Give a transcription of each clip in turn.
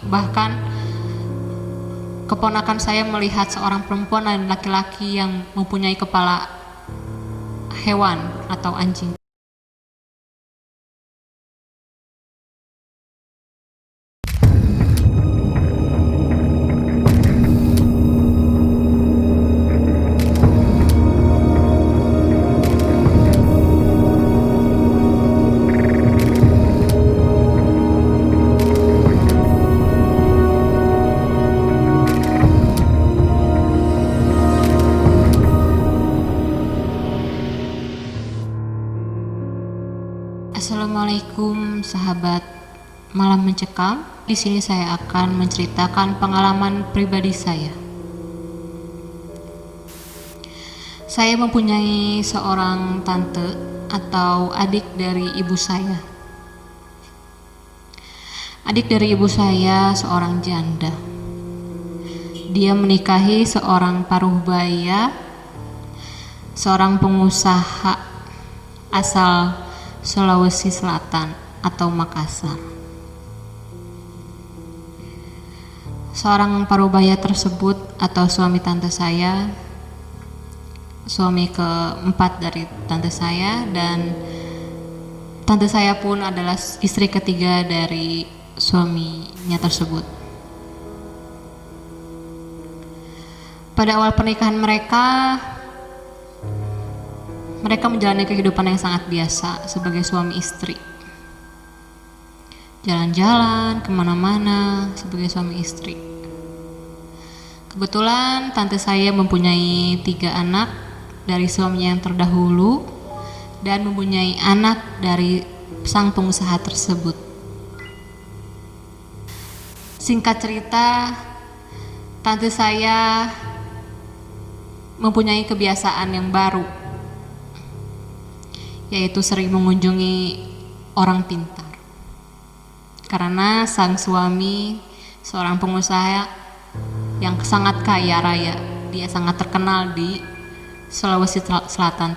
Bahkan keponakan saya melihat seorang perempuan dan laki-laki yang mempunyai kepala hewan atau anjing. Assalamualaikum sahabat Malam Mencekam. Di sini saya akan menceritakan pengalaman pribadi saya. Saya mempunyai seorang tante atau adik dari ibu saya. Adik dari ibu saya seorang janda. Dia menikahi seorang paruh baya, seorang pengusaha asal Sulawesi Selatan atau Makassar. Seorang parubaya tersebut atau suami tante saya, suami keempat dari tante saya, dan tante saya pun adalah istri ketiga dari suaminya tersebut. Pada awal pernikahan mereka menjalani kehidupan yang sangat biasa sebagai suami istri. Jalan-jalan kemana-mana sebagai suami istri. Kebetulan tante saya mempunyai 3 anak dari suaminya yang terdahulu dan mempunyai anak dari sang pengusaha tersebut. Singkat cerita, tante saya mempunyai kebiasaan yang baru, yaitu sering mengunjungi orang pintar. Karena sang suami seorang pengusaha yang sangat kaya raya, dia sangat terkenal di Sulawesi Selatan.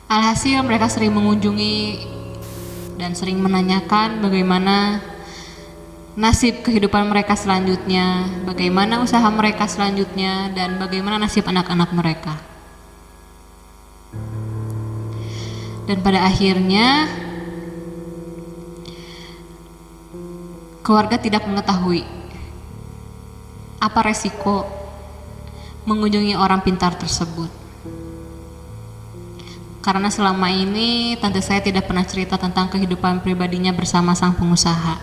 Alhasil mereka sering mengunjungi dan sering menanyakan bagaimana nasib kehidupan mereka selanjutnya, bagaimana usaha mereka selanjutnya, dan bagaimana nasib anak-anak mereka. Dan pada akhirnya keluarga tidak mengetahui apa resiko mengunjungi orang pintar tersebut. Karena selama ini tante saya tidak pernah cerita tentang kehidupan pribadinya bersama sang pengusaha.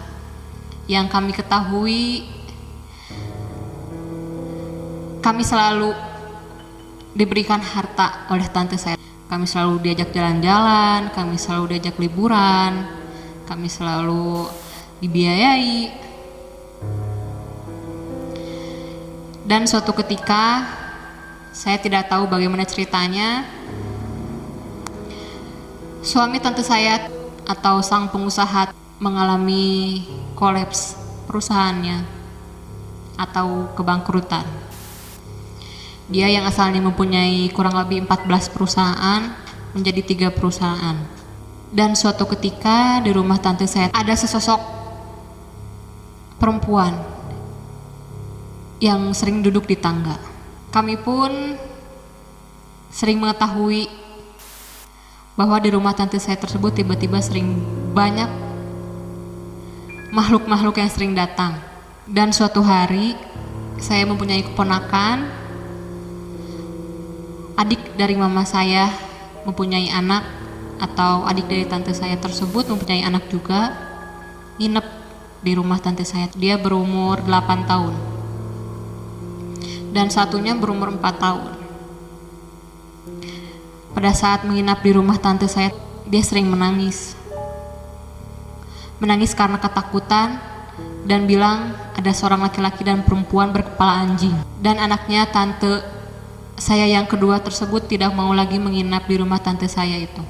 Yang kami ketahui, kami selalu diberikan harta oleh tante saya. Kami selalu diajak jalan-jalan, kami selalu diajak liburan, kami selalu dibiayai. Dan suatu ketika, saya tidak tahu bagaimana ceritanya, suami tante saya atau sang pengusaha mengalami kolaps perusahaannya atau kebangkrutan. Dia yang asalnya mempunyai kurang lebih 14 perusahaan menjadi 3 perusahaan. Dan suatu ketika di rumah tante saya ada sesosok perempuan yang sering duduk di tangga. Kami pun sering mengetahui bahwa di rumah tante saya tersebut tiba-tiba sering banyak makhluk-makhluk yang sering datang. Dan suatu hari saya mempunyai keponakan, adik dari mama saya mempunyai anak, atau adik dari tante saya tersebut mempunyai anak juga, nginep di rumah tante saya. Dia berumur 8 tahun dan satunya berumur 4 tahun. Pada saat menginap di rumah tante saya, dia sering menangis karena ketakutan dan bilang ada seorang laki-laki dan perempuan berkepala anjing. Dan anaknya tante saya yang kedua tersebut tidak mau lagi menginap di rumah tante saya itu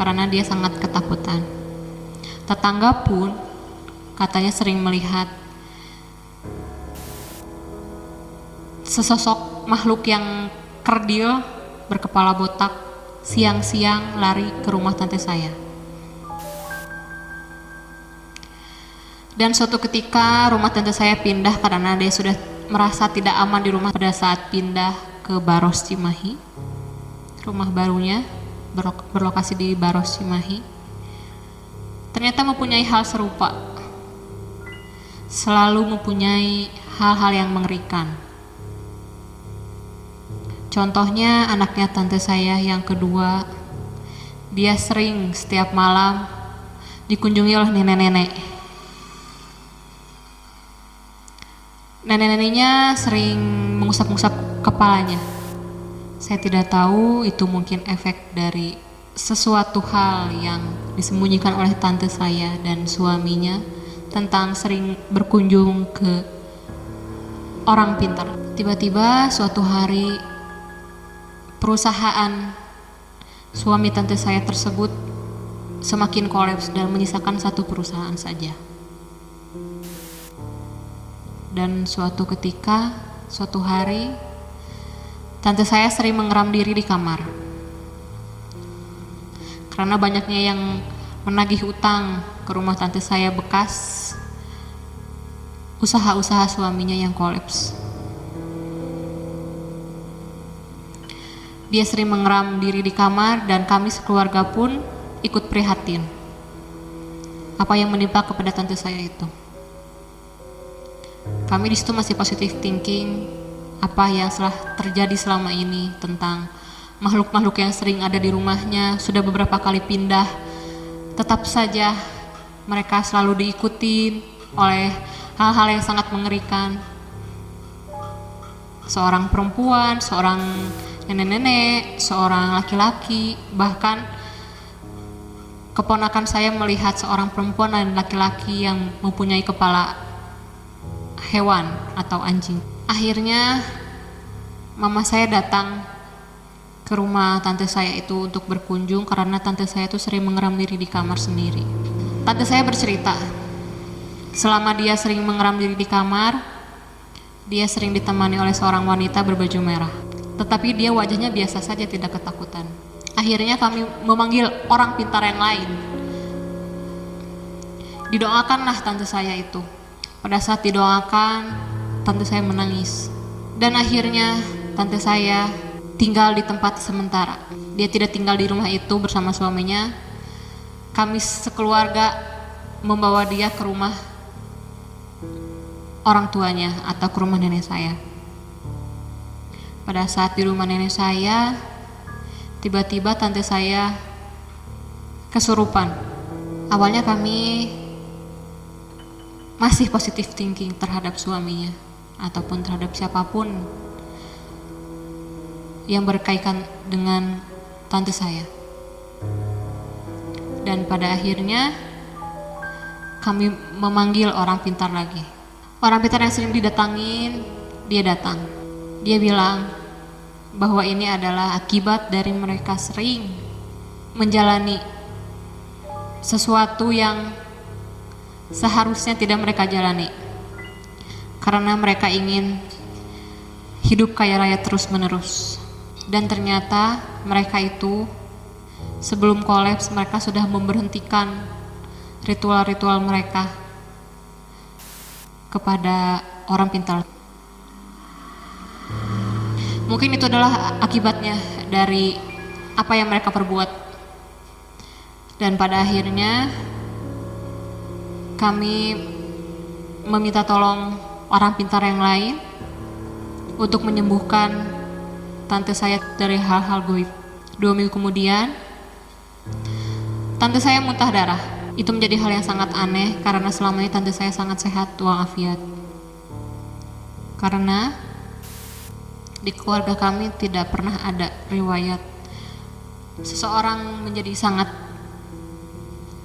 karena dia sangat ketakutan. Tetangga pun katanya sering melihat sesosok makhluk yang kerdil berkepala botak siang-siang lari ke rumah tante saya. Dan suatu ketika rumah tante saya pindah karena dia sudah merasa tidak aman di rumah pada saat pindah ke Baros Cimahi. Rumah barunya berlokasi di Baros Cimahi. Ternyata mempunyai hal serupa. Selalu mempunyai hal-hal yang mengerikan. Contohnya anaknya tante saya yang kedua, dia sering setiap malam dikunjungi oleh nenek-nenek. Nenek-neneknya sering mengusap-ngusap kepalanya. Saya tidak tahu itu mungkin efek dari sesuatu hal yang disembunyikan oleh tante saya dan suaminya tentang sering berkunjung ke orang pintar. Tiba-tiba suatu hari perusahaan suami tante saya tersebut semakin kolaps dan menyisakan satu perusahaan saja. Dan suatu ketika, suatu hari, tante saya sering mengeram diri di kamar. Karena banyaknya yang menagih utang ke rumah tante saya bekas usaha-usaha suaminya yang kolaps. Dia sering mengeram diri di kamar dan kami sekeluarga pun ikut prihatin. Apa yang menimpa kepada tante saya itu? Kami di situ masih positive thinking apa yang telah terjadi selama ini tentang makhluk-makhluk yang sering ada di rumahnya, sudah beberapa kali pindah, tetap saja mereka selalu diikuti oleh hal-hal yang sangat mengerikan. Seorang perempuan, seorang nenek-nenek, seorang laki-laki, bahkan keponakan saya melihat seorang perempuan dan laki-laki yang mempunyai kepala hewan atau anjing. Akhirnya mama saya datang ke rumah tante saya itu untuk berkunjung karena tante saya itu sering mengeram diri di kamar sendiri. Tante saya bercerita, selama dia sering mengeram diri di kamar, dia sering ditemani oleh seorang wanita berbaju merah. Tetapi dia wajahnya biasa saja, tidak ketakutan. Akhirnya kami memanggil orang pintar yang lain. Didoakanlah tante saya itu. Pada saat didoakan, tante saya menangis. Dan akhirnya tante saya tinggal di tempat sementara. Dia tidak tinggal di rumah itu bersama suaminya. Kami sekeluarga membawa dia ke rumah orang tuanya atau ke rumah nenek saya. Pada saat di rumah nenek saya, tiba-tiba tante saya kesurupan. Awalnya kami masih positive thinking terhadap suaminya ataupun terhadap siapapun yang berkaitan dengan tante saya. Dan pada akhirnya kami memanggil orang pintar lagi. Orang pintar yang sering didatangin, dia datang. Dia bilang bahwa ini adalah akibat dari mereka sering menjalani sesuatu yang seharusnya tidak mereka jalani, karena mereka ingin hidup kaya raya terus menerus. Dan ternyata mereka itu sebelum kolaps mereka sudah memberhentikan ritual-ritual mereka kepada orang pintar. Mungkin itu adalah akibatnya dari apa yang mereka perbuat. Dan pada akhirnya kami meminta tolong orang pintar yang lain untuk menyembuhkan tante saya dari hal-hal goib. 2 minggu kemudian, tante saya muntah darah. Itu menjadi hal yang sangat aneh karena selama ini tante saya sangat sehat walafiat. Karena di keluarga kami tidak pernah ada riwayat seseorang menjadi sangat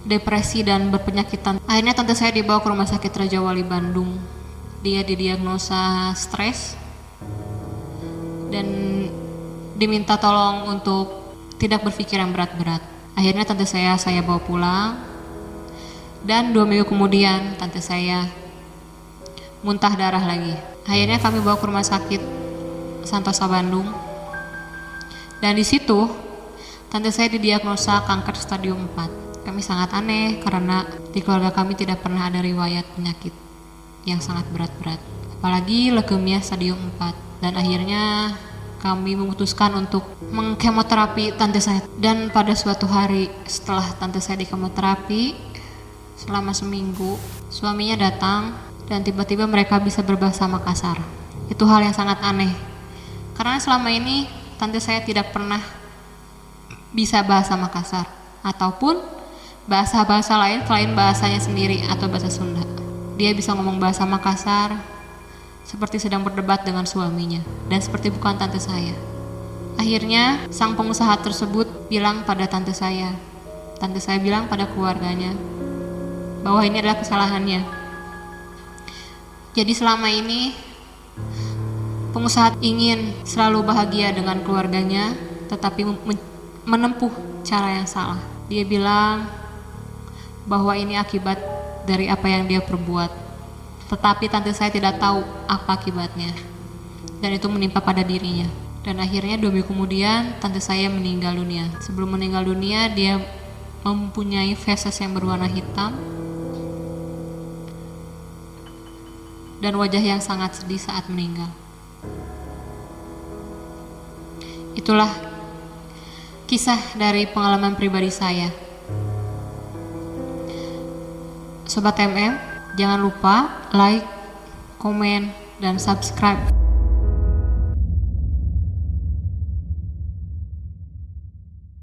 depresi dan berpenyakitan. Akhirnya tante saya dibawa ke Rumah Sakit Raja Wali Bandung. Dia didiagnosa stres dan diminta tolong untuk tidak berpikir yang berat-berat. Akhirnya tante saya bawa pulang. Dan 2 minggu kemudian tante saya muntah darah lagi. Akhirnya kami bawa ke Rumah Sakit Santosa Bandung. Dan di situ tante saya didiagnosa kanker stadium 4. Kami sangat aneh karena di keluarga kami tidak pernah ada riwayat penyakit yang sangat berat-berat, apalagi leukemia stadium 4. Dan akhirnya kami memutuskan untuk mengkemoterapi tante saya. Dan pada suatu hari setelah tante saya dikemoterapi selama seminggu, suaminya datang dan tiba-tiba mereka bisa berbahasa Makassar. Itu hal yang sangat aneh, karena selama ini tante saya tidak pernah bisa bahasa Makassar ataupun bahasa-bahasa lain selain bahasanya sendiri atau bahasa Sunda. Dia bisa ngomong bahasa Makassar seperti sedang berdebat dengan suaminya, dan seperti bukan tante saya. Akhirnya sang pengusaha tersebut bilang pada tante saya bilang pada keluarganya bahwa ini adalah kesalahannya. Jadi selama ini pengusaha ingin selalu bahagia dengan keluarganya, tetapi menempuh cara yang salah. Dia bilang bahwa ini akibat dari apa yang dia perbuat. Tetapi tante saya tidak tahu apa akibatnya, dan itu menimpa pada dirinya. Dan akhirnya 2 minggu kemudian tante saya meninggal dunia. Sebelum meninggal dunia, dia mempunyai feses yang berwarna hitam dan wajah yang sangat sedih saat meninggal. Itulah kisah dari pengalaman pribadi saya. Sobat MM, jangan lupa like, komen, dan subscribe